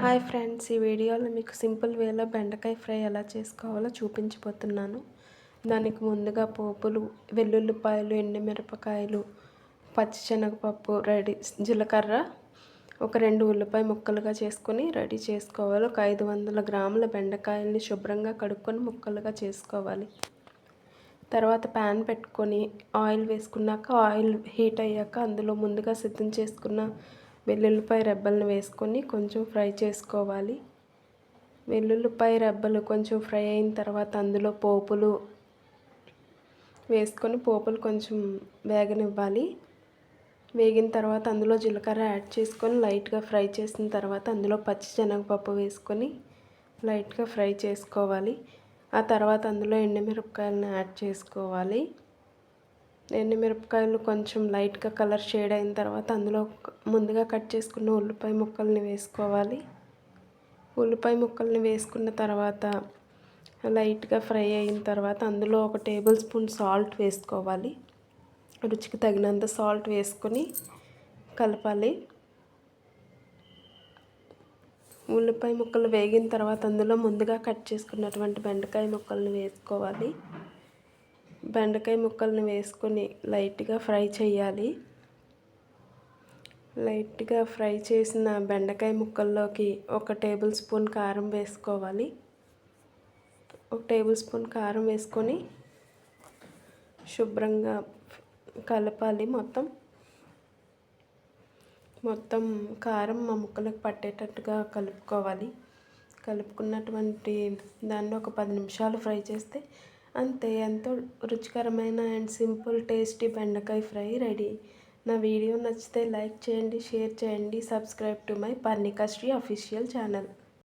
Hi friends, ఈ వీడియోలో మీకు సింపుల్ వేలో బెండకాయ ఫ్రై ఎలా చేసుకోవాలో చూపించబోతున్నాను. దానికి ముందుగా పోపులు, వెల్లుల్లిపాయలు, ఎండుమిరపకాయలు, పచ్చిశనగపప్పు రెడీ, జీలకర్ర, ఒక 2 ఉల్లిపాయ ముక్కలుగా చేసుకొని రెడీ చేసుకోవాలి. ఒక 500 గ్రాముల బెండకాయల్ని శుభ్రంగా కడుక్కొని ముక్కలుగా చేసుకోవాలి. తర్వాత ప్యాన్ పెట్టుకొని ఆయిల్ వేసుకున్నాక, ఆయిల్ హీట్ అయ్యాక అందులో ముందుగా సిద్ధం చేసుకున్న వెల్లుల్లిపాయ రెబ్బలను వేసుకొని కొంచెం ఫ్రై చేసుకోవాలి. వెల్లుల్లిపాయ రెబ్బలు కొంచెం ఫ్రై అయిన తర్వాత అందులో పోపులు వేసుకొని పోపులు కొంచెం వేగనివ్వాలి. వేగిన తర్వాత అందులో జీలకర్ర యాడ్ చేసుకొని లైట్గా ఫ్రై చేసిన తర్వాత అందులో పచ్చిశనగపప్పు వేసుకొని లైట్గా ఫ్రై చేసుకోవాలి. ఆ తర్వాత అందులో ఎండుమిరపకాయలను యాడ్ చేసుకోవాలి. ఎండుమిరపకాయలు కొంచెం లైట్గా కలర్ షేడ్ అయిన తర్వాత అందులో ముందుగా కట్ చేసుకున్న ఉల్లిపాయ ముక్కల్ని వేసుకోవాలి. ఉల్లిపాయ ముక్కల్ని వేసుకున్న తర్వాత లైట్గా ఫ్రై అయిన తర్వాత అందులో 1 టేబుల్ స్పూన్ సాల్ట్ వేసుకోవాలి. రుచికి తగినంత సాల్ట్ వేసుకొని కలపాలి. ఉల్లిపాయ ముక్కలు వేగిన తర్వాత అందులో ముందుగా కట్ చేసుకున్నటువంటి బెండకాయ ముక్కల్ని వేసుకోవాలి. బెండకాయ ముక్కల్ని వేసుకొని లైట్గా ఫ్రై చేయాలి. లైట్గా ఫ్రై చేసిన బెండకాయ ముక్కల్లోకి 1 టేబుల్ స్పూన్ కారం వేసుకోవాలి. 1 టేబుల్ స్పూన్ కారం వేసుకొని శుభ్రంగా కలపాలి. మొత్తం కారం మా ముక్కలకు పట్టేటట్టుగా కలుపుకోవాలి. కలుపుకున్నటువంటి దాన్ని ఒక 10 నిమిషాలు ఫ్రై చేస్తే అంతే, ఎంతో రుచికరమైన అండ్ సింపుల్ టేస్టీ బెండకాయ ఫ్రై రెడీ. నా వీడియో నచ్చితే లైక్ చేయండి, షేర్ చేయండి, subscribe to my Parnika Shri official channel.